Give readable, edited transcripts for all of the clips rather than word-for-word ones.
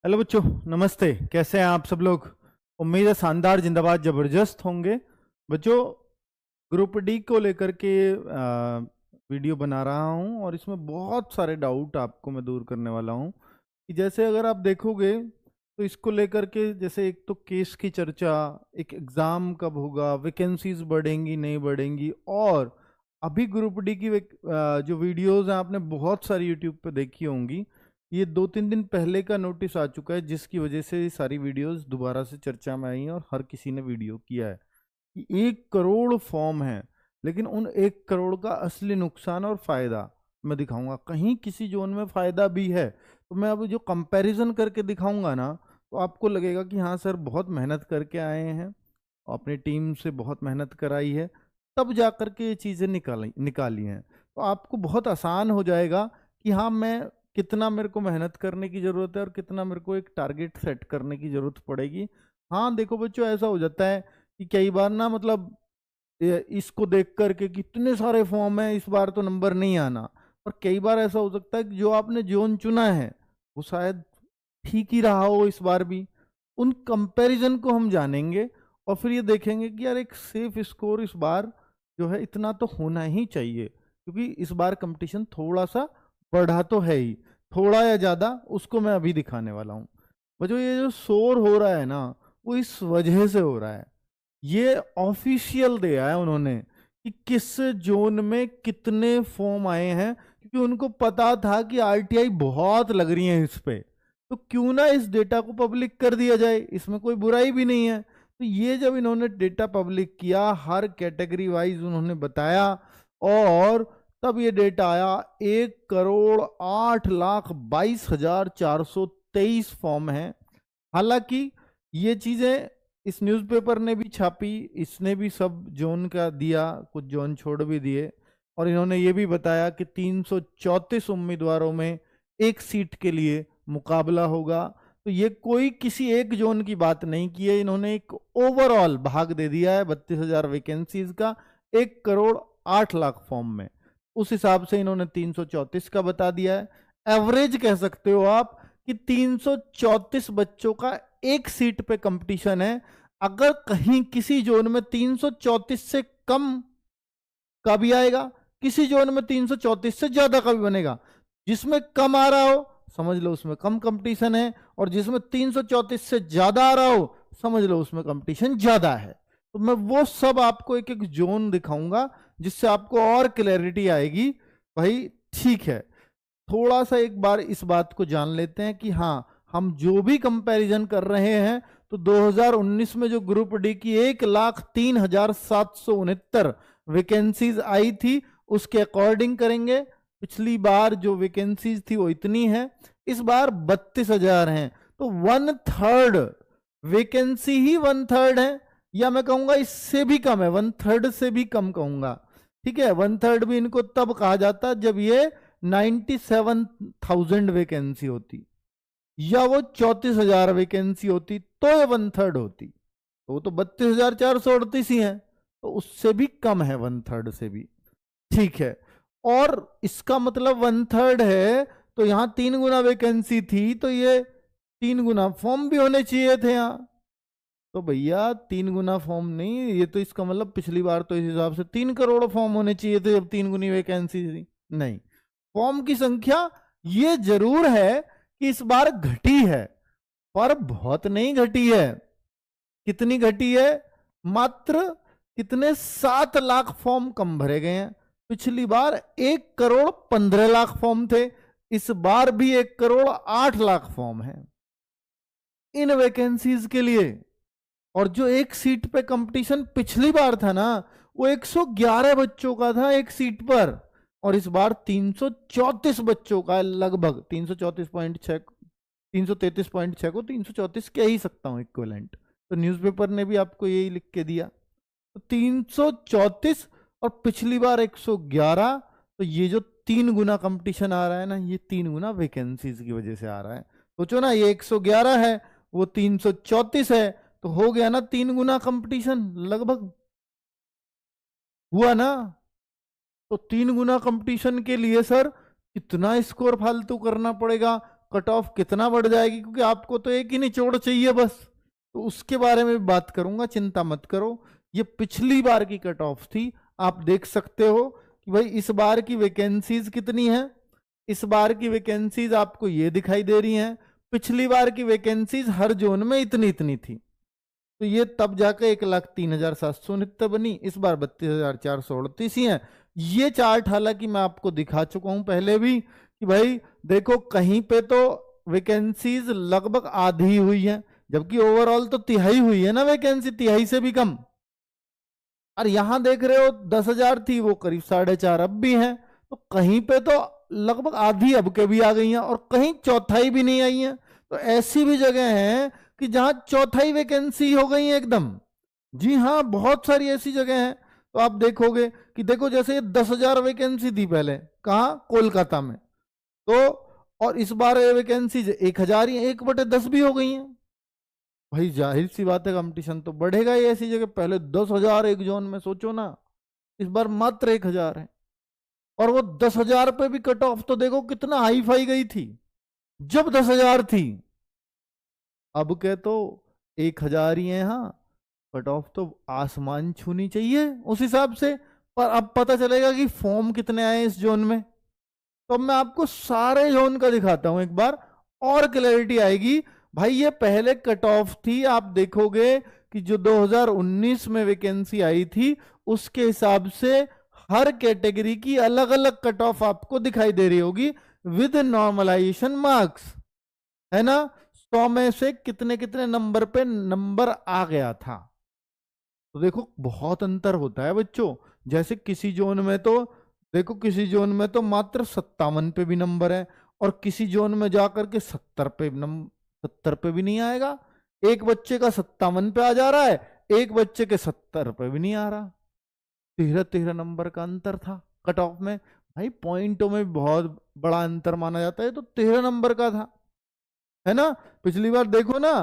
Hello बच्चों, नमस्ते। कैसे हैं आप सब लोग? उम्मीद है शानदार, जिंदाबाद, जबरदस्त होंगे। बच्चों, ग्रुप डी को लेकर के वीडियो बना रहा हूं और इसमें बहुत सारे डाउट आपको मैं दूर करने वाला हूं कि जैसे अगर आप देखोगे तो इसको लेकर के जैसे एक तो केस की चर्चा, एक एग्ज़ाम कब होगा, वैकेंसीज बढ़ेंगी नहीं बढ़ेंगी, और अभी ग्रुप डी की जो वीडियोस हैं आपने बहुत सारी यूट्यूब पे देखी होंगी। ये 2-3 दिन पहले का नोटिस आ चुका है जिसकी वजह से ये सारी वीडियोस दोबारा से चर्चा में आई हैं और हर किसी ने वीडियो किया है कि 1 करोड़ फॉर्म है। लेकिन उन 1 करोड़ का असली नुकसान और फायदा मैं दिखाऊंगा। कहीं किसी जोन में फायदा भी है तो मैं अब जो कंपैरिजन करके दिखाऊंगा ना, तो आपको लगेगा कि हाँ सर, बहुत मेहनत करके आए हैं, अपनी टीम से बहुत मेहनत कराई है, तब जा कर के ये चीज़ें निकाली निकाली हैं। तो आपको बहुत आसान हो जाएगा कि हाँ, मैं कितना मेरे को मेहनत करने की ज़रूरत है और कितना मेरे को एक टारगेट सेट करने की ज़रूरत पड़ेगी। हाँ देखो बच्चों, ऐसा हो जाता है कि कई बार ना, मतलब इसको देख करके कितने सारे फॉर्म है, इस बार तो नंबर नहीं आना। पर कई बार ऐसा हो सकता है कि जो आपने जोन चुना है वो शायद ठीक ही रहा हो इस बार भी। उन कंपैरिजन को हम जानेंगे और फिर ये देखेंगे कि यार, एक सेफ स्कोर इस बार जो है इतना तो होना ही चाहिए, क्योंकि इस बार कंपटीशन थोड़ा सा बढ़ा तो है ही। थोड़ा या ज़्यादा उसको मैं अभी दिखाने वाला हूँ। बच्चों, ये जो शोर हो रहा है ना, वो इस वजह से हो रहा है। ये ऑफिशियल दिया है उन्होंने कि किस जोन में कितने फॉर्म आए हैं, क्योंकि उनको पता था कि आरटीआई बहुत लग रही है इस पे, तो क्यों ना इस डेटा को पब्लिक कर दिया जाए, इसमें कोई बुराई भी नहीं है। तो ये जब इन्होंने डेटा पब्लिक किया, हर कैटेगरी वाइज उन्होंने बताया, और तब ये डेटा आया 1,08,22,423 फॉर्म है। हालांकि ये चीजें इस न्यूज़पेपर ने भी छापी, इसने भी सब जोन का दिया, कुछ जोन छोड़ भी दिए, और इन्होंने ये भी बताया कि 334 उम्मीदवारों में एक सीट के लिए मुकाबला होगा। तो ये कोई किसी एक जोन की बात नहीं की है, इन्होंने एक ओवरऑल भाग दे दिया है 32,000 वैकेंसीज का 1,08,00,000 फॉर्म में। उस हिसाब से इन्होंने 334 का बता दिया है। एवरेज कह सकते हो आप कि 334 बच्चों का एक सीट पे कंपटीशन है। अगर कहीं किसी जोन में 334 से कम का भी आएगा, किसी जोन में 334 से ज्यादा का भी बनेगा, जिसमें कम आ रहा हो समझ लो उसमें कम कंपटीशन है, और जिसमें 334 से ज्यादा आ रहा हो समझ लो उसमें कंपटीशन ज्यादा है। तो मैं वो सब आपको एक एक जोन दिखाऊंगा जिससे आपको और क्लैरिटी आएगी। भाई ठीक है, थोड़ा सा एक बार इस बात को जान लेते हैं कि हाँ, हम जो भी कंपैरिजन कर रहे हैं तो 2019 में जो ग्रुप डी की 1,03,769 वैकेंसीज आई थी उसके अकॉर्डिंग करेंगे। पिछली बार जो वैकेंसीज थी वो इतनी है, इस बार 32,000 हैं, तो 1/3 वैकेंसी ही 1/3 है, या मैं कहूंगा इससे भी कम है, 1/3 से भी कम कहूंगा। ठीक है, 1/3 भी इनको तब कहा जाता जब ये 97,000 वैकेंसी होती, या वो 34,000 वैकेंसी होती तो ये 1/3 होती। तो वो तो 32,438 ही है, तो उससे भी कम है 1/3 से भी। ठीक है, और इसका मतलब 1/3 है तो यहां 3 गुना वैकेंसी थी, तो ये 3 गुना फॉर्म भी होने चाहिए थे यहाँ। तो भैया 3 गुना फॉर्म नहीं, ये तो इसका मतलब पिछली बार तो इस हिसाब से 3 करोड़ फॉर्म होने चाहिए थे जब 3 गुनी वैकेंसी थी। नहीं, फॉर्म की संख्या ये जरूर है कि इस बार घटी है, पर बहुत नहीं घटी है। कितनी घटी है? मात्र कितने 7 लाख फॉर्म कम भरे गए हैं। पिछली बार 1,15,00,000 फॉर्म थे, इस बार भी 1,08,00,000 फॉर्म है इन वैकेंसीज के लिए। और जो एक सीट पे कंपटीशन पिछली बार था ना, वो 111 बच्चों का था एक सीट पर, और इस बार 334 बच्चों का है, लगभग 334.6, 333.6 को 334 कह ही सकता हूं इक्विवेलेंट। तो न्यूज़पेपर ने भी आपको यही लिख के दिया, तो 334 और पिछली बार 111। तो ये जो 3 गुना कंपटीशन आ रहा है ना, ये 3 गुना वैकेंसीज की वजह से आ रहा है। सोचो ना, ये 111 है, वो 334 है, तो हो गया ना 3 गुना कंपटीशन, लगभग हुआ ना। तो 3 गुना कंपटीशन के लिए सर कितना स्कोर फालतू करना पड़ेगा, कट ऑफ कितना बढ़ जाएगी, क्योंकि आपको तो एक ही निचोड़ चाहिए बस, तो उसके बारे में भी बात करूंगा, चिंता मत करो। ये पिछली बार की कट ऑफ थी, आप देख सकते हो कि भाई इस बार की वैकेंसीज कितनी है। इस बार की वैकेंसीज आपको ये दिखाई दे रही हैं। पिछली बार की वैकेंसीज हर जोन में इतनी इतनी थी, तो ये तब जाकर 1,03,769 बनी। इस बार 32,438 ही है। ये चार्ट हालांकि मैं आपको दिखा चुका हूं पहले भी कि भाई देखो कहीं पे तो वैकेंसीज लगभग आधी हुई है, जबकि ओवरऑल तो तिहाई हुई है ना वैकेंसी, तिहाई से भी कम। और यहां देख रहे हो 10,000 थी, वो करीब 4.5 अब भी है, तो कहीं पे तो लगभग आधी अब के भी आ गई हैं और कहीं चौथाई भी नहीं आई है। तो ऐसी भी जगह है कि जहां चौथाई वैकेंसी हो गई है एकदम। जी हाँ, बहुत सारी ऐसी जगह हैं। तो आप देखोगे कि देखो जैसे ये 10,000 वैकेंसी थी पहले, कहाँ, कोलकाता में, तो और इस बार ये वैकेंसी 1,000 ही 1/10 भी हो गई हैं। भाई जाहिर सी बात है कंपटीशन तो बढ़ेगा ही ऐसी जगह। पहले 10,000 एक जोन में, सोचो ना, इस बार मात्र 1,000 है। और वो 10,000 पे भी कट ऑफ तो देखो कितना हाई फाई गई थी जब 10,000 थी। अब के तो 1,000 ही है। हाँ, कट ऑफ तो आसमान छूनी चाहिए उस हिसाब से। पर अब पता चलेगा कि फॉर्म कितने आए इस जोन में। तो अब मैं आपको सारे जोन का दिखाता हूं एक बार, और क्लैरिटी आएगी। भाई ये पहले कट ऑफ थी, आप देखोगे कि जो 2019 में वैकेंसी आई थी उसके हिसाब से हर कैटेगरी की अलग अलग कट ऑफ आपको दिखाई दे रही होगी विद नॉर्मलाइजेशन मार्क्स, है ना। 100 में से कितने कितने नंबर पे नंबर आ गया था। तो देखो बहुत अंतर होता है बच्चों। जैसे किसी जोन में तो देखो, किसी जोन में तो मात्र 57 पे भी नंबर है, और किसी जोन में जाकर के 70 पे भी नहीं आएगा। एक बच्चे का 57 पे आ जा रहा है, एक बच्चे के 70 पे भी नहीं आ रहा। 13-13 नंबर का अंतर था कट ऑफ में। भाई पॉइंटों में बहुत बड़ा अंतर माना जाता है, तो 13 नंबर का था, है ना। पिछली बार देखो ना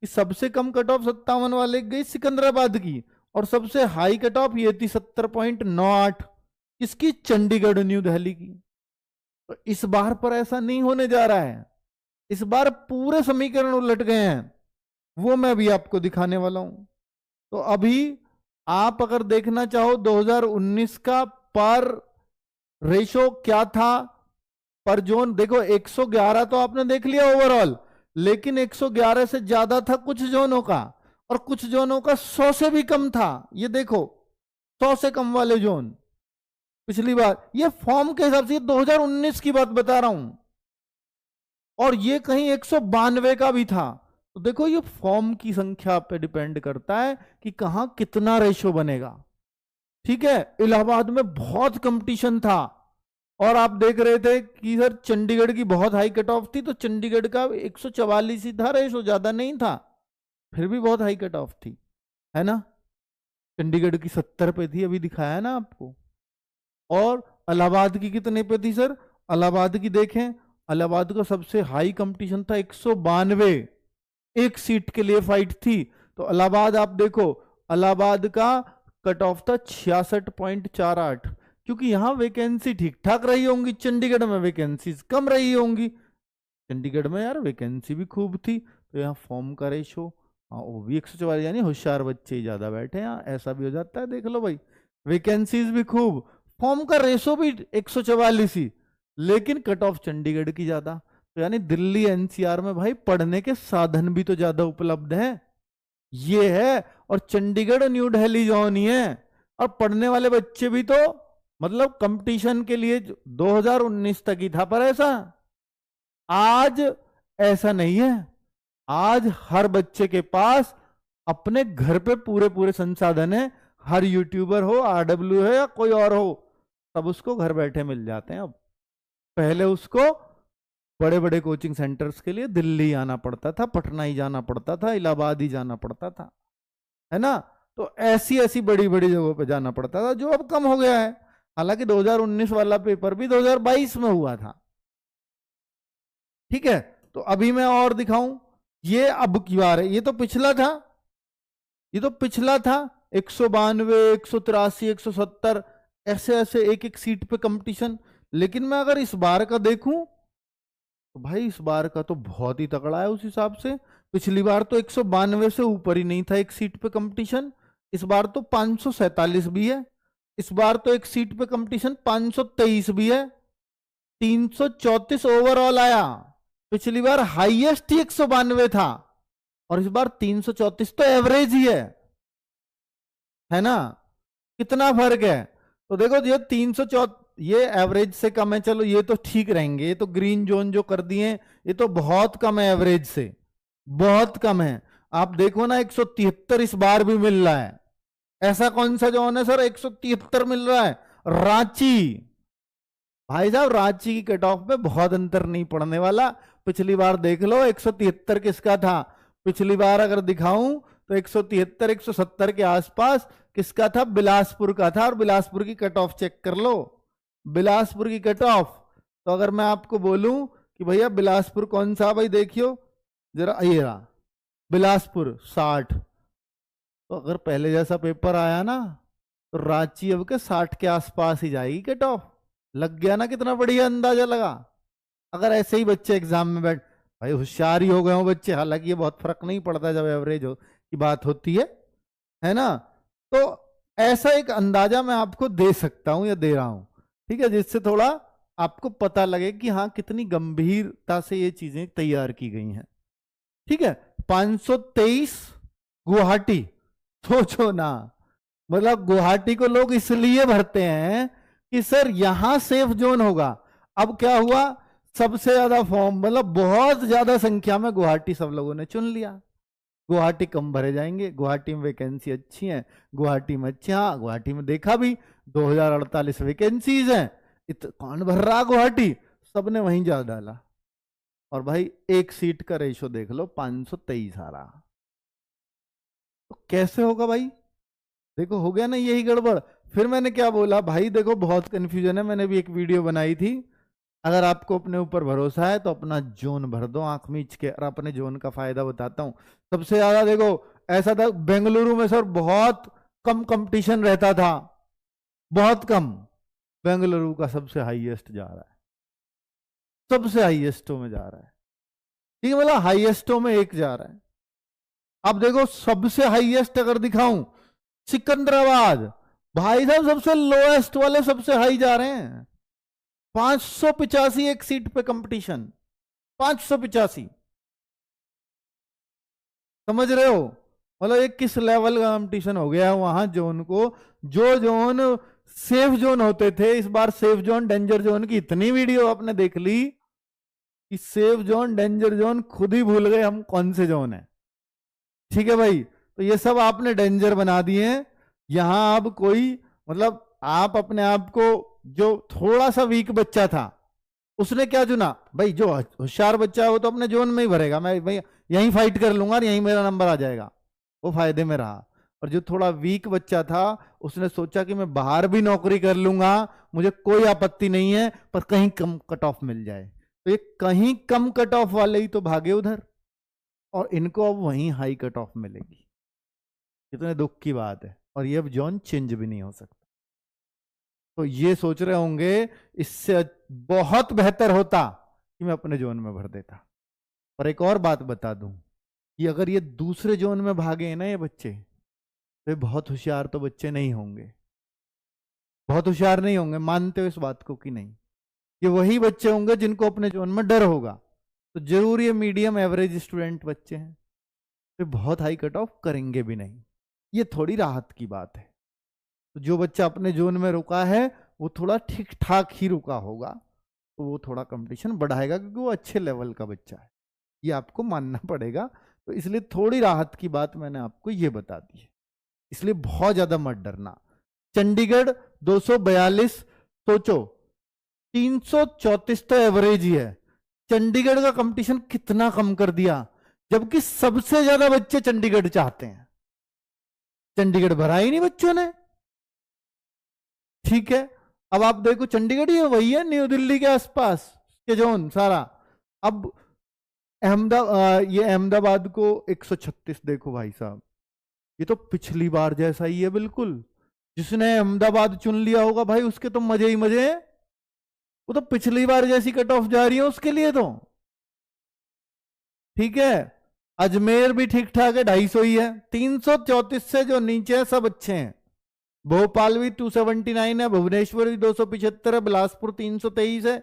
कि सबसे कम कट ऑफ 57 वाले गई सिकंदराबाद की, और सबसे हाई कट ऑफ ये थी 70.98 किसकी, चंडीगढ़ न्यू दिल्ली की। तो इस बार पर ऐसा नहीं होने जा रहा है। इस बार पूरे समीकरण उलट गए हैं, वो मैं भी आपको दिखाने वाला हूं। तो अभी आप अगर देखना चाहो 2019 का पर रेशो क्या था पर जोन, देखो 111 तो आपने देख लिया ओवरऑल, लेकिन 111 से ज्यादा था कुछ जोनों का, और कुछ जोनों का 100 से भी कम था। ये देखो 100 से कम वाले जोन पिछली बार, ये फॉर्म के हिसाब से 2019 की बात बता रहा हूं, और ये कहीं 192 का भी था। तो देखो ये फॉर्म की संख्या पे डिपेंड करता है कि कहां कितना रेशो बनेगा। ठीक है, इलाहाबाद में बहुत कंपटीशन था, और आप देख रहे थे कि सर चंडीगढ़ की बहुत हाई कट ऑफ थी, तो चंडीगढ़ का 144 ही था रेशो, ज्यादा नहीं था, फिर भी बहुत हाई कट ऑफ थी, है ना। चंडीगढ़ की 70 पे थी, अभी दिखाया ना आपको। और इलाहाबाद की कितने पे थी सर, इलाहाबाद की देखें, इलाहाबाद का सबसे हाई कंपटीशन था 192, एक सीट के लिए फाइट थी। तो इलाहाबाद आप देखो, इलाहाबाद का कट ऑफ था 66.48, क्योंकि यहां वैकेंसी ठीक ठाक रही होंगी, चंडीगढ़ में वैकेंसी कम रही होंगी। चंडीगढ़ में यार वैकेंसी भी खूब थी, तो यहाँ फॉर्म का रेशो, हाँ वो भी 144, यानी होशियार बच्चे ही ज्यादा बैठे हैं, ऐसा भी हो जाता है। देख लो भाई, वैकेंसीज भी खूब, फॉर्म का रेशो भी 144 ही, लेकिन कट ऑफ चंडीगढ़ की ज्यादा। तो यानी दिल्ली एनसीआर में भाई पढ़ने के साधन भी तो ज्यादा उपलब्ध हैं, ये है। और चंडीगढ़ न्यू दिल्ली जोन ही है, और पढ़ने वाले बच्चे भी तो, मतलब कंपटीशन के लिए 2019 तक ही था, पर ऐसा आज ऐसा नहीं है। आज हर बच्चे के पास अपने घर पे पूरे पूरे संसाधन है। हर यूट्यूबर हो, आरडब्ल्यू है या कोई और हो, सब उसको घर बैठे मिल जाते हैं अब। पहले उसको बड़े बड़े कोचिंग सेंटर्स के लिए दिल्ली आना पड़ता था, पटना ही जाना पड़ता था, इलाहाबाद ही जाना पड़ता था, है ना। तो ऐसी ऐसी बड़ी बड़ी जगहों पे जाना पड़ता था, जो अब कम हो गया है। हालांकि 2019 वाला पेपर भी 2022 में हुआ था। ठीक है, तो अभी मैं और दिखाऊं, ये अब की बार है, ये तो पिछला था, ये तो पिछला था। 192, 183, 170, ऐसे ऐसे एक एक सीट पे कंपटीशन। लेकिन मैं अगर इस बार का देखूं तो भाई इस बार का तो बहुत ही तगड़ा है उस हिसाब से। पिछली बार तो 192 से ऊपर ही नहीं था एक सीट पे कंपटीशन, इस बार तो 547 भी है। इस बार तो एक सीट पे कंपटीशन 523 भी है। 334 ओवरऑल आया। पिछली बार हाईएस्ट ही 192 था और इस बार 334 तो एवरेज ही है ना। कितना फर्क है। तो देखो ये 304, ये एवरेज से कम है, चलो ये तो ठीक रहेंगे। ये तो ग्रीन जोन जो कर दिए ये तो बहुत कम है, एवरेज से बहुत कम है। आप देखो ना 173 इस बार भी मिल रहा है। ऐसा कौन सा जोन है सर 173 मिल रहा है? रांची। भाई साहब रांची की कट ऑफ में बहुत अंतर नहीं पड़ने वाला। पिछली बार देख लो 173 किसका था। पिछली बार अगर दिखाऊं तो 173 170 के आसपास किसका था? बिलासपुर का था। और बिलासपुर की कट ऑफ चेक कर लो, बिलासपुर की कट ऑफ। तो अगर मैं आपको बोलूं कि भैया बिलासपुर कौन सा, भाई देखियो जरा, ये रहा बिलासपुर 60। तो अगर पहले जैसा पेपर आया ना तो रांची अब के 60 के आसपास ही जाएगी कट ऑफ। लग गया ना, कितना बढ़िया अंदाजा लगा। अगर ऐसे ही बच्चे एग्जाम में बैठ, भाई होशियार ही हो गए हो बच्चे, हालांकि ये बहुत फर्क नहीं पड़ता जब एवरेज हो की बात होती है ना। तो ऐसा एक अंदाजा मैं आपको दे सकता हूं या दे रहा हूं, ठीक है, जिससे थोड़ा आपको पता लगे कि हाँ कितनी गंभीरता से ये चीजें तैयार की गई हैं। ठीक है, 523 गुवाहाटी। सोचो ना, मतलब गुवाहाटी को लोग इसलिए भरते हैं कि सर यहां सेफ जोन होगा। अब क्या हुआ, सबसे ज्यादा फॉर्म, मतलब बहुत ज्यादा संख्या में गुवाहाटी सब लोगों ने चुन लिया। गुवाहाटी कम भरे जाएंगे, गुवाहाटी में वैकेंसी अच्छी है, गुवाहाटी में अच्छी, हाँ गुवाहाटी में देखा भी 2048 वैकेंसीज हैं। कौन भर रहा गुवाहाटी, सबने वहीं जा डाला। और भाई एक सीट का रेशो देख लो 523 आ रहा। तो कैसे होगा भाई? देखो हो गया ना यही गड़बड़। फिर मैंने क्या बोला, भाई देखो बहुत कंफ्यूजन है, मैंने भी एक वीडियो बनाई थी। अगर आपको अपने ऊपर भरोसा है तो अपना जोन भर दो आंख मीच के। और अपने जोन का फायदा बताता हूं। सबसे ज्यादा देखो ऐसा था बेंगलुरु में सर, बहुत कम कंपटीशन रहता था, बहुत कम। बेंगलुरु का सबसे हाईएस्ट जा रहा है, सबसे हाईएस्टों में जा रहा है। ठीक है, मतलब हाईएस्टों में एक जा रहा है। अब देखो सबसे हाईएस्ट अगर दिखाऊं, सिकंदराबाद, भाई साहब सबसे लोएस्ट वाले सबसे हाई जा रहे हैं। 585 एक सीट पे कंपटीशन, 585। समझ रहे हो, मतलब एक किस लेवल का कंपटीशन हो गया है वहां जोन को। जो जोन सेफ जोन होते थे, इस बार सेफ जोन डेंजर जोन की इतनी वीडियो आपने देख ली कि सेफ जोन डेंजर जोन खुद ही भूल गए हम कौन से जोन है। ठीक है भाई, तो ये सब आपने डेंजर बना दिए हैं। यहां अब कोई, मतलब आप अपने आप को, जो थोड़ा सा वीक बच्चा था उसने क्या चुना भाई, जो होशियार बच्चा है वो तो अपने जोन में ही भरेगा, मैं भाई यहीं फाइट कर लूंगा और यहीं मेरा नंबर आ जाएगा, वो फायदे में रहा। और जो थोड़ा वीक बच्चा था उसने सोचा कि मैं बाहर भी नौकरी कर लूंगा, मुझे कोई आपत्ति नहीं है, पर कहीं कम कट ऑफ मिल जाए। तो ये कहीं कम कट ऑफ वाले ही तो भागे उधर, और इनको अब वहीं हाई कट ऑफ मिलेगी। कितने दुख की बात है। और ये अब जोन चेंज भी नहीं हो सकता। तो ये सोच रहे होंगे इससे बहुत बेहतर होता कि मैं अपने जोन में भर देता। पर एक और बात बता दूं कि अगर ये दूसरे जोन में भागे ना ये बच्चे, तो ये बहुत होशियार तो बच्चे नहीं होंगे, बहुत होशियार नहीं होंगे। मानते हो इस बात को कि नहीं? ये वही बच्चे होंगे जिनको अपने जोन में डर होगा। तो जरूर ये मीडियम एवरेज स्टूडेंट बच्चे हैं, तो बहुत हाई कट ऑफ करेंगे भी नहीं। ये थोड़ी राहत की बात है। तो जो बच्चा अपने जोन में रुका है वो थोड़ा ठीक ठाक ही रुका होगा, तो वो थोड़ा कंपटीशन बढ़ाएगा क्योंकि वो अच्छे लेवल का बच्चा है, ये आपको मानना पड़ेगा। तो इसलिए थोड़ी राहत की बात मैंने आपको ये बता दी है, इसलिए बहुत ज्यादा मत डरना। चंडीगढ़ 242, सोचो 334 तो एवरेज ही है। चंडीगढ़ का कंपटीशन कितना कम कर दिया, जबकि सबसे ज्यादा बच्चे चंडीगढ़ चाहते हैं। चंडीगढ़ भरा ही नहीं बच्चों ने। ठीक है, अब आप देखो चंडीगढ़ ही वही है न्यू दिल्ली के आसपास के जोन सारा। अब ये अहमदाबाद को 136 देखो भाई साहब, ये तो पिछली बार जैसा ही है बिल्कुल। जिसने अहमदाबाद चुन लिया होगा भाई उसके तो मजे ही मजे हैं, वो तो पिछली बार जैसी कट ऑफ जा रही है उसके लिए तो। ठीक है, अजमेर भी ठीक ठाक है, 250 ही है। 334 से जो नीचे है सब अच्छे हैं। भोपाल भी 279 है, भुवनेश्वर भी 275 है, बिलासपुर 323 है,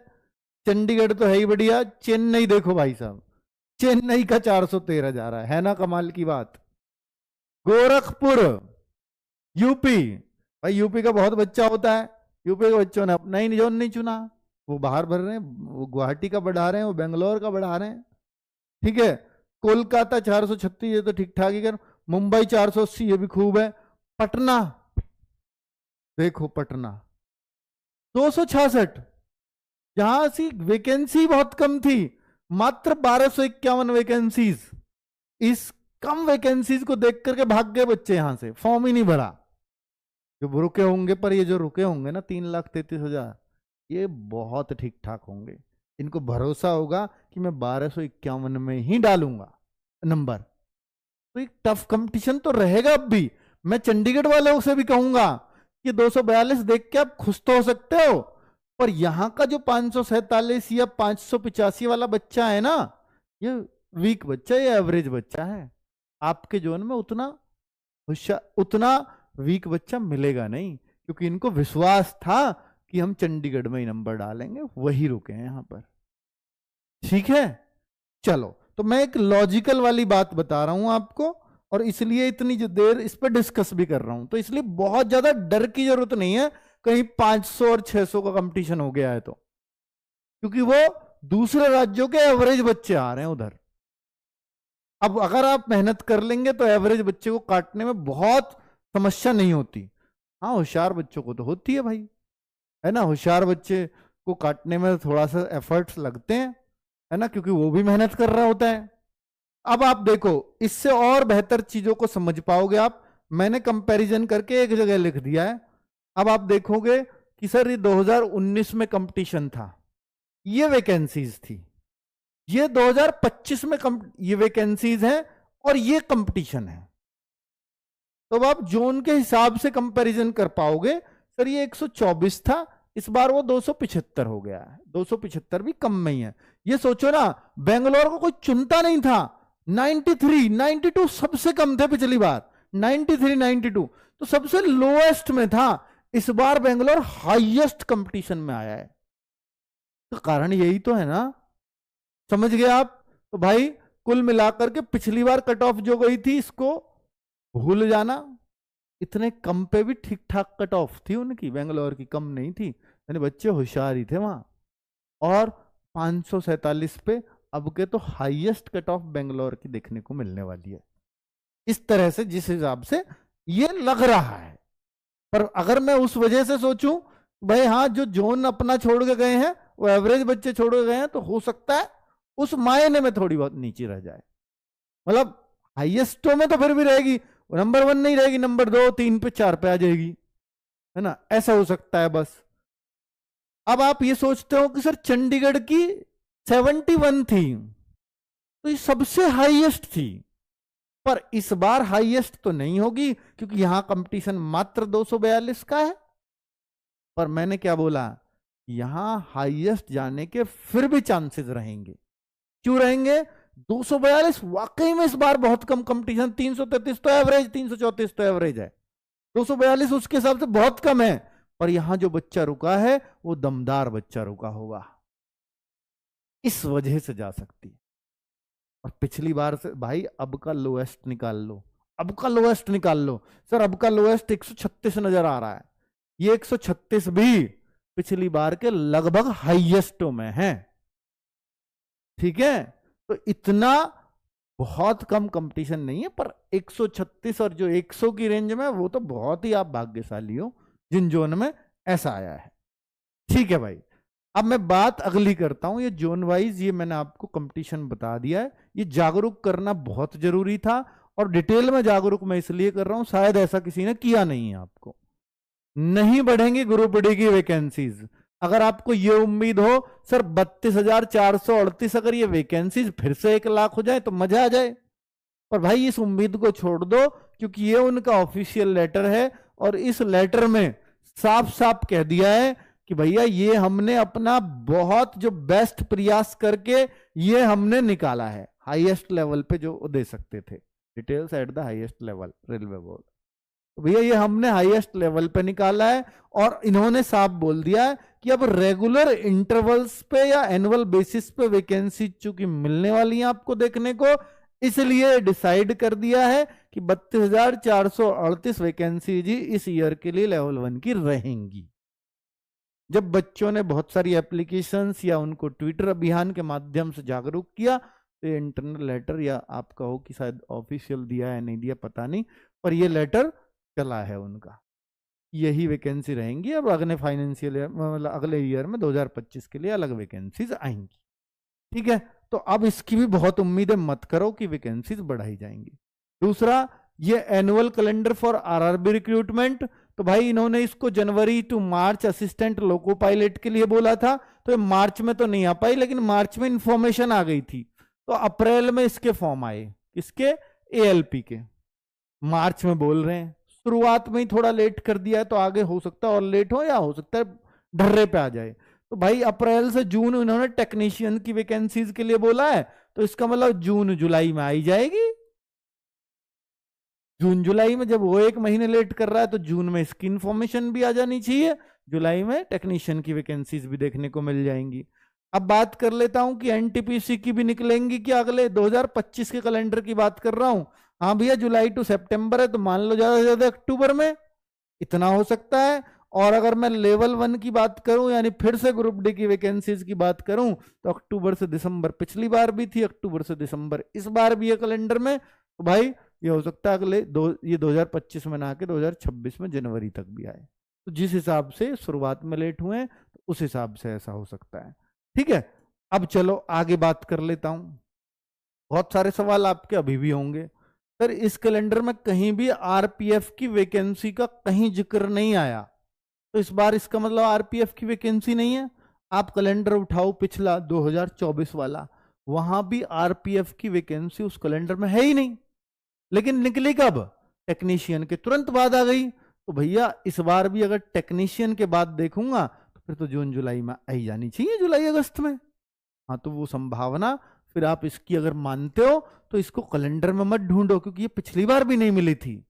चंडीगढ़ तो है ही बढ़िया। चेन्नई देखो भाई साहब, चेन्नई का 413 जा रहा है ना, कमाल की बात। गोरखपुर, यूपी, भाई यूपी का बहुत बच्चा होता है, यूपी के बच्चों ने अपना ही जोन नहीं चुना, वो बाहर भर रहे हैं, वो गुवाहाटी का बढ़ा रहे हैं, वो बेंगलोर का बढ़ा रहे हैं। ठीक है, कोलकाता 436, ये तो ठीक ठाक ही कर। मुंबई 480, ये भी खूब है। पटना देखो, पटना 266, जहां सी वैकेंसी बहुत कम थी, मात्र 1251 वैकेंसीज। इस कम वैकेंसीज को देख करके भाग गए बच्चे यहां से, फॉर्म ही नहीं भरा जो रुके होंगे। पर ये जो रुके होंगे ना 3,33,000, ये बहुत ठीक ठाक होंगे। इनको भरोसा होगा कि मैं 1251 में ही डालूंगा नंबर। तो एक टफ कंपटीशन तो रहेगा अब भी। मैं चंडीगढ़ वालों से भी कहूंगा कि 242 देख के आप खुश तो हो सकते हो, पर यहां का जो 547 या 585 वाला बच्चा है ना, ये वीक बच्चा, ये एवरेज बच्चा है। आपके जोन में उतना वीक बच्चा मिलेगा नहीं, क्योंकि इनको विश्वास था कि हम चंडीगढ़ में ही नंबर डालेंगे, वही रुके हैं यहां पर। ठीक है, चलो, तो मैं एक लॉजिकल वाली बात बता रहा हूं आपको, और इसलिए इतनी देर इस पर डिस्कस भी कर रहा हूं। तो इसलिए बहुत ज्यादा डर की जरूरत नहीं है कहीं 500 और 600 का कंपटीशन हो गया है तो, क्योंकि वो दूसरे राज्यों के एवरेज बच्चे आ रहे हैं उधर। अब अगर आप मेहनत कर लेंगे तो एवरेज बच्चे को काटने में बहुत समस्या नहीं होती। हाँ, होशियार बच्चों को तो होती है भाई, है ना। होशियार बच्चे को काटने में थोड़ा सा एफर्ट्स लगते हैं, है ना, क्योंकि वो भी मेहनत कर रहा होता है। अब आप देखो, इससे और बेहतर चीजों को समझ पाओगे आप। मैंने कंपैरिजन करके एक जगह लिख दिया है। अब आप देखोगे कि सर ये 2019 में कंपटीशन था, ये वैकेंसीज थी, ये 2025 में ये वैकेंसीज हैं और ये कंपटीशन है। तो अब आप जोन के हिसाब से कंपैरिजन कर पाओगे। सर ये 124 था, इस बार वो 275 हो गया है। 275 भी कम में ही है। ये सोचो ना, बेंगलोर को कोई चुनता नहीं था। 93, 92 सबसे कम थे पिछली बार, 93, 92 तो सबसे लोएस्ट में था। इस बार बेंगलोर हाईएस्ट कंपटीशन में आया है। तो कारण यही तो है ना, समझ गए आप। तो भाई कुल मिलाकर के पिछली बार कट ऑफ जो गई थी, इसको भूल जाना। इतने कम पे भी ठीक ठाक कट ऑफ थी उनकी, बेंगलोर की कम नहीं थी, यानी बच्चे होशियार ही थे वहां। और 547 पे अब के तो हाईएस्ट कट ऑफ बेंगलोर की देखने को मिलने वाली है। इस तरह से जिस हिसाब से ये लग रहा है। पर अगर मैं उस वजह से सोचूं भाई हाँ, जो जोन अपना छोड़ के गए हैं वो एवरेज बच्चे छोड़ के गए हैं, तो हो सकता है उस मायने में थोड़ी बहुत नीचे रह जाए। मतलब हाईएस्टों में तो फिर भी रहेगी, नंबर 1 नहीं रहेगी, नंबर 2, 3 पे 4 पे आ जाएगी, है ना, ऐसा हो सकता है बस। अब आप ये सोचते हो कि सर चंडीगढ़ की 71 थी, तो ये सबसे हाईएस्ट थी। पर इस बार हाईएस्ट तो नहीं होगी, क्योंकि यहां कंपटीशन मात्र 242 का है। पर मैंने क्या बोला, यहां हाईएस्ट जाने के फिर भी चांसेस रहेंगे। क्यों रहेंगे? 242 वाकई में इस बार बहुत कम कंपटीशन। 333 तो एवरेज, 334 तो एवरेज है, 242 उसके हिसाब से बहुत कम है। पर यहां जो बच्चा रुका है वो दमदार बच्चा रुका होगा, इस वजह से जा सकती है। और पिछली बार से भाई अब का लोएस्ट निकाल लो, अब का लोएस्ट निकाल लो। सर अब का लोएस्ट 136 नजर आ रहा है, ये 136 भी पिछली बार के लगभग हाईएस्टों में है। ठीक है, तो इतना बहुत कम कंपटीशन नहीं है। पर 136 और जो 100 की रेंज में, वो तो बहुत ही आप भाग्यशाली हो जिन जोन में ऐसा आया है। ठीक है भाई, अब मैं बात अगली करता हूं। ये जोन वाइज ये मैंने आपको कंपटीशन बता दिया है। ये जागरूक करना बहुत जरूरी था, और डिटेल में जागरूक मैं इसलिए कर रहा हूं, शायद ऐसा किसी ने किया नहीं है। आपको नहीं बढ़ेंगी ग्रुप डी की वैकेंसीज। अगर आपको ये उम्मीद हो सर 32,438 अगर ये वैकेंसीज फिर से 1 लाख हो जाए तो मजा आ जाए, पर भाई इस उम्मीद को छोड़ दो, क्योंकि ये उनका ऑफिशियल लेटर है, और इस लेटर में साफ साफ कह दिया है कि भैया ये हमने अपना बहुत जो बेस्ट प्रयास करके ये हमने निकाला है। हाईएस्ट लेवल पे जो दे सकते थे, details at the highest level railway board. तो भैया ये हमने हाईएस्ट लेवल पे निकाला है, और इन्होंने साफ बोल दिया है कि अब रेगुलर इंटरवल्स पे या एनुअल बेसिस पे वैकेंसी चूंकि मिलने वाली है आपको देखने को, इसलिए डिसाइड कर दिया है कि 32,438 वैकेंसी जी इस ईयर के लिए लेवल 1 की रहेंगी। जब बच्चों ने बहुत सारी एप्लीकेशंस या उनको ट्विटर अभियान के माध्यम से जागरूक किया, तो ये इंटरनल लेटर, या आप कहो कि शायद ऑफिशियल दिया है नहीं दिया पता नहीं, पर ये लेटर चला है उनका, यही वैकेंसी रहेंगी। अब अगले फाइनेंशियल ईयर मतलब अगले ईयर में 2025 के लिए अलग वैकेंसीज आएंगी। ठीक है, तो अब इसकी भी बहुत उम्मीदें मत करो कि वैकेंसीज बढ़ाई जाएंगी। दूसरा, ये annual calendar for RRB recruitment, तो भाई इन्होंने इसको जनवरी to March assistant loco pilot के लिए बोला था, तो ये मार्च में तो नहीं आ पाई, लेकिन मार्च में इंफॉर्मेशन आ गई थी, तो अप्रैल में इसके फॉर्म आए, किसके, एएलपी के। मार्च में बोल रहे हैं, शुरुआत में ही थोड़ा लेट कर दिया है, तो आगे हो सकता है और लेट हो, या हो सकता है ढर्रे पे आ जाए। तो भाई अप्रैल से जून इन्होंने टेक्नीशियन की वैकेंसीज के लिए बोला है, तो इसका मतलब जून जुलाई में आई जाएगी। जून जुलाई में जब वो 1 महीने लेट कर रहा है, तो जून में इसकी इंफॉर्मेशन भी आ जानी चाहिए, जुलाई में टेक्नीशियन की वैकेंसीज भी देखने को मिल जाएंगी। अब बात कर लेता हूं कि एनटीपीसी की भी निकलेंगी क्या, अगले 2025 के कैलेंडर की बात कर रहा हूं। हाँ भैया, जुलाई टू सितंबर है, तो मान लो ज्यादा से ज्यादा अक्टूबर में इतना हो सकता है। और अगर मैं लेवल 1 की बात करूं, यानी फिर से ग्रुप डी की वैकेंसीज की बात करूं, तो अक्टूबर से दिसंबर पिछली बार भी थी, अक्टूबर से दिसंबर इस बार भी है कैलेंडर में। तो भाई ये हो सकता है अगले ये 2025 में ना आके 2026 में जनवरी तक भी आए। तो जिस हिसाब से शुरुआत में लेट हुए हैं, तो उस हिसाब से ऐसा हो सकता है। ठीक है, अब चलो आगे बात कर लेता हूं। बहुत सारे सवाल आपके अभी भी होंगे, सर इस कैलेंडर में कहीं भी आरपीएफ की वैकेंसी का कहीं जिक्र नहीं आया, तो इस बार इसका मतलब आरपीएफ की वैकेंसी नहीं है। आप कैलेंडर उठाओ पिछला 2024 वाला, वहां भी आरपीएफ की वैकेंसी उस कैलेंडर में है ही नहीं, लेकिन निकली कब, टेक्नीशियन के तुरंत बाद आ गई। तो भैया इस बार भी अगर टेक्नीशियन के बाद देखूंगा, तो फिर तो जून जुलाई में आई जानी चाहिए, जुलाई अगस्त में। हाँ, तो वो संभावना फिर आप इसकी अगर मानते हो, तो इसको कैलेंडर में मत ढूंढो, क्योंकि ये पिछली बार भी नहीं मिली थी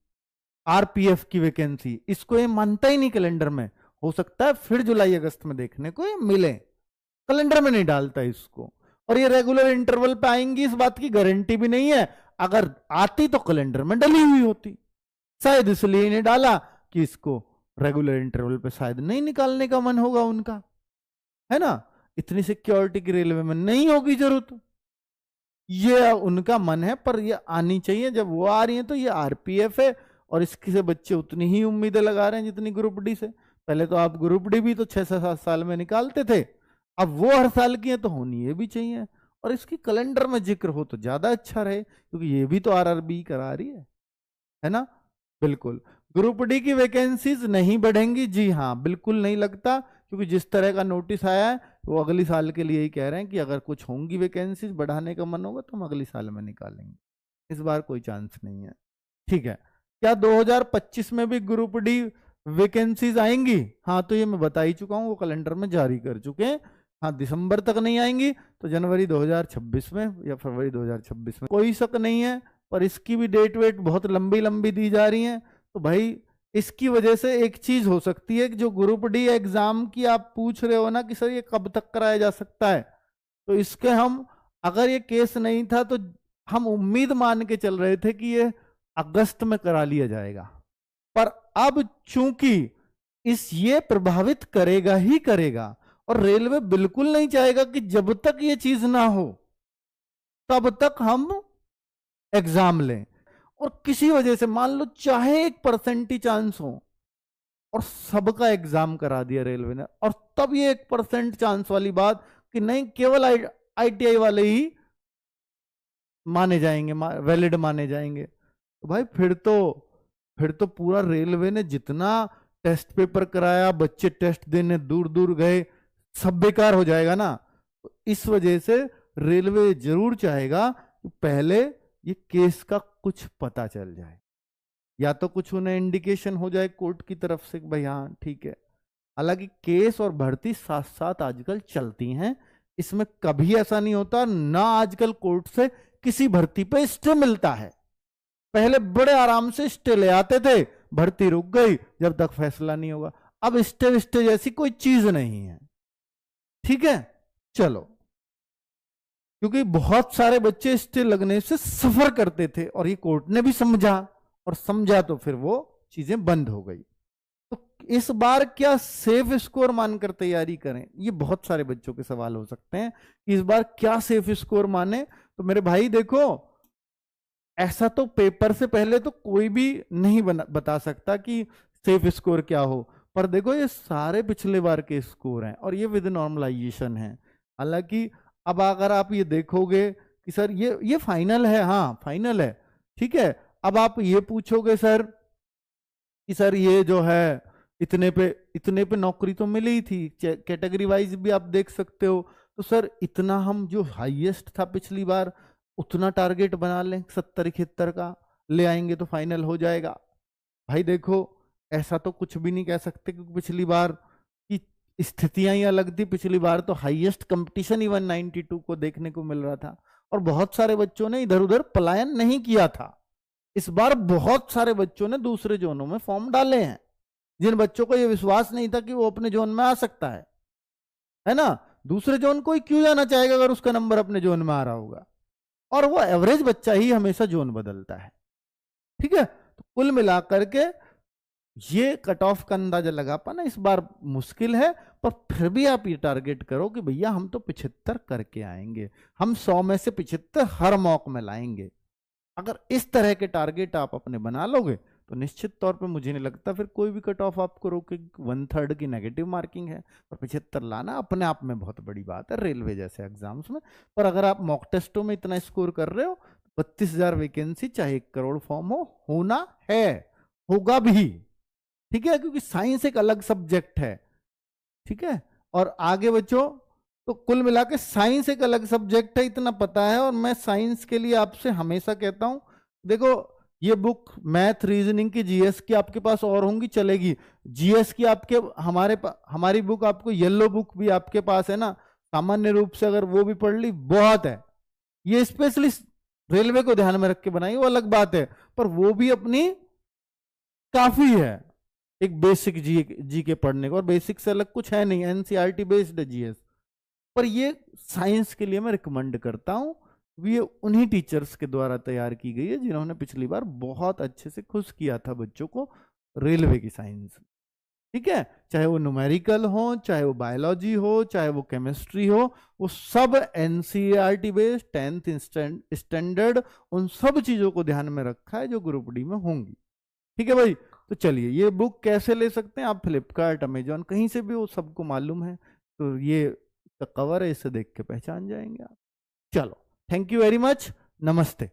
आरपीएफ की वैकेंसी, इसको ये मानता ही नहीं कैलेंडर में। हो सकता है फिर जुलाई अगस्त में देखने को ये मिले, कैलेंडर में नहीं डालता इसको। और ये रेगुलर इंटरवल पे आएंगी, इस बात की गारंटी भी नहीं है, अगर आती तो कैलेंडर में डली हुई होती। शायद इसलिए नहीं डाला कि इसको रेगुलर इंटरवल पे शायद नहीं निकालने का मन होगा उनका, है ना। इतनी सिक्योरिटी की रेलवे में नहीं होगी जरूरत, ये उनका मन है, पर ये आनी चाहिए। जब वो आ रही है तो ये आरपीएफ है, और इसकी से बच्चे उतनी ही उम्मीदें लगा रहे हैं जितनी ग्रुप डी से। पहले तो आप ग्रुप डी भी तो 6 से 7 साल में निकालते थे, अब वो हर साल की है, तो होनी ये भी चाहिए। और इसकी कैलेंडर में जिक्र हो तो ज्यादा अच्छा रहे, क्योंकि ये भी तो आरआरबी करा रही है ना। बिल्कुल ग्रुप डी की वैकेंसीज नहीं बढ़ेंगी, जी हाँ, बिल्कुल नहीं लगता, क्योंकि जिस तरह का नोटिस आया है, वो अगली साल के लिए ही कह रहे हैं कि अगर कुछ होंगी वैकेंसीज बढ़ाने का मन होगा तो हम अगली साल में निकालेंगे, इस बार कोई चांस नहीं है। ठीक है, क्या 2025 में भी ग्रुप डी वैकेंसीज आएंगी? हाँ, तो ये मैं बता ही चुका हूँ, वो कैलेंडर में जारी कर चुके हैं। हाँ, दिसंबर तक नहीं आएंगी तो जनवरी 2026 में या फरवरी 2026 में, कोई शक नहीं है। पर इसकी भी डेट वेट बहुत लंबी लंबी दी जा रही है, तो भाई इसकी वजह से एक चीज हो सकती है कि जो ग्रुप डी एग्जाम की आप पूछ रहे हो ना कि सर ये कब तक कराया जा सकता है, तो इसके हम, अगर ये केस नहीं था तो हम उम्मीद मान के चल रहे थे कि ये अगस्त में करा लिया जाएगा। पर अब चूंकि ये प्रभावित करेगा ही करेगा, और रेलवे बिल्कुल नहीं चाहेगा कि जब तक ये चीज ना हो तब तक हम एग्जाम लें। और किसी वजह से मान लो चाहे 1% ही चांस हो, और सबका एग्जाम करा दिया रेलवे ने, और तब ये 1% चांस वाली बात कि नहीं केवल आईटीआई वाले ही माने जाएंगे, वैलिड माने जाएंगे, तो भाई फिर तो पूरा रेलवे ने जितना टेस्ट पेपर कराया, बच्चे टेस्ट देने दूर दूर गए, सब बेकार हो जाएगा ना। तो इस वजह से रेलवे जरूर चाहेगा कि पहले ये केस का कुछ पता चल जाए, या तो कुछ उन्हें इंडिकेशन हो जाए कोर्ट की तरफ से भाई हाँ ठीक है। हालांकि केस और भर्ती साथ साथ आजकल चलती हैं, इसमें कभी ऐसा नहीं होता ना, आजकल कोर्ट से किसी भर्ती पे स्टे मिलता है। पहले बड़े आराम से स्टे ले आते थे, भर्ती रुक गई जब तक फैसला नहीं होगा। अब स्टे जैसी कोई चीज नहीं है। ठीक है, चलो, क्योंकि बहुत सारे बच्चे स्टे लगने से सफर करते थे और ये कोर्ट ने भी समझा, और समझा तो फिर वो चीजें बंद हो गई। तो इस बार क्या सेफ स्कोर मानकर तैयारी करें, ये बहुत सारे बच्चों के सवाल हो सकते हैं कि इस बार क्या सेफ स्कोर माने। तो मेरे भाई देखो, ऐसा तो पेपर से पहले तो कोई भी नहीं बता सकता कि सेफ स्कोर क्या हो, पर देखो ये सारे पिछले बार के स्कोर हैं और ये विद नॉर्मलाइजेशन है। हालांकि अब अगर आप ये देखोगे कि सर ये फाइनल है, हाँ फाइनल है, ठीक है, अब आप ये पूछोगे सर कि सर ये जो है इतने पे नौकरी तो मिली ही थी, कैटेगरी वाइज भी आप देख सकते हो, तो सर इतना हम जो हाईएस्ट था पिछली बार उतना टारगेट बना लें, 70-71 का ले आएंगे तो फाइनल हो जाएगा। भाई देखो, ऐसा तो कुछ भी नहीं कह सकते क्योंकि पिछली बार की स्थितियां ही अलग थी। पिछली बार तो हाईएस्ट कंपटीशन ही 192 को देखने को मिल रहा था और बहुत सारे बच्चों ने इधर उधर पलायन नहीं किया था। इस बार बहुत सारे बच्चों ने दूसरे जोनों में फॉर्म डाले हैं, जिन बच्चों को यह विश्वास नहीं था कि वो अपने जोन में आ सकता है ना। दूसरे जोन कोई क्यों जाना चाहेगा अगर उसका नंबर अपने जोन में आ रहा होगा, और वो एवरेज बच्चा ही हमेशा जोन बदलता है। ठीक है, तो कुल मिलाकर के ये कट ऑफ का अंदाजा लगा पाना इस बार मुश्किल है, पर फिर भी आप ये टारगेट करो कि भैया हम तो 75 करके आएंगे, हम 100 में से 75 हर मॉक में लाएंगे। अगर इस तरह के टारगेट आप अपने बना लोगे तो निश्चित तौर पे मुझे नहीं लगता फिर कोई भी कट ऑफ आपको रोके। 1/3 की नेगेटिव मार्किंग है और 75 लाना अपने आप में बहुत बड़ी बात है रेलवे जैसे एग्जाम्स में। पर अगर आप मॉक टेस्टों में इतना स्कोर कर रहे हो, 32,000 वैकेंसी चाहे 1 करोड़ फॉर्म हो, होना है, होगा भी। ठीक है, क्योंकि साइंस एक अलग सब्जेक्ट है। ठीक है, और आगे बच्चों, तो कुल मिला के साइंस एक अलग सब्जेक्ट है, इतना पता है। और मैं साइंस के लिए आपसे हमेशा कहता हूं, देखो ये बुक मैथ रीजनिंग की जीएस की आपके पास और होंगी चलेगी, जीएस की आपके हमारी बुक आपको येलो बुक भी आपके पास है ना, सामान्य रूप से अगर वो भी पढ़ ली बहुत है। ये स्पेशली रेलवे को ध्यान में रख के बनाई, वो अलग बात है, पर वो भी अपनी काफी है एक बेसिक जी के पढ़ने को, और बेसिक से अलग कुछ है नहीं, एनसीईआरटी बेस्ड है जीएस। पर ये साइंस के लिए मैं रिकमेंड करता हूं, ये उन्हीं टीचर्स के द्वारा तैयार की गई है जिन्होंने पिछली बार बहुत अच्छे से खुश किया था बच्चों को रेलवे की साइंस। ठीक है, चाहे वो न्यूमेरिकल हो, चाहे वो बायोलॉजी हो, चाहे वो केमिस्ट्री हो, वो सब एनसीईआरटी बेस्ड 10th स्टैंडर्ड उन सब चीजों को ध्यान में रखा है जो ग्रुप डी में होंगी। ठीक है भाई, तो चलिए ये बुक कैसे ले सकते हैं आप, फ्लिपकार्ट, अमेजॉन, कहीं से भी, वो सबको मालूम है। तो ये कवर है, इसे देख के पहचान जाएंगे आप। चलो, थैंक यू वेरी मच, नमस्ते।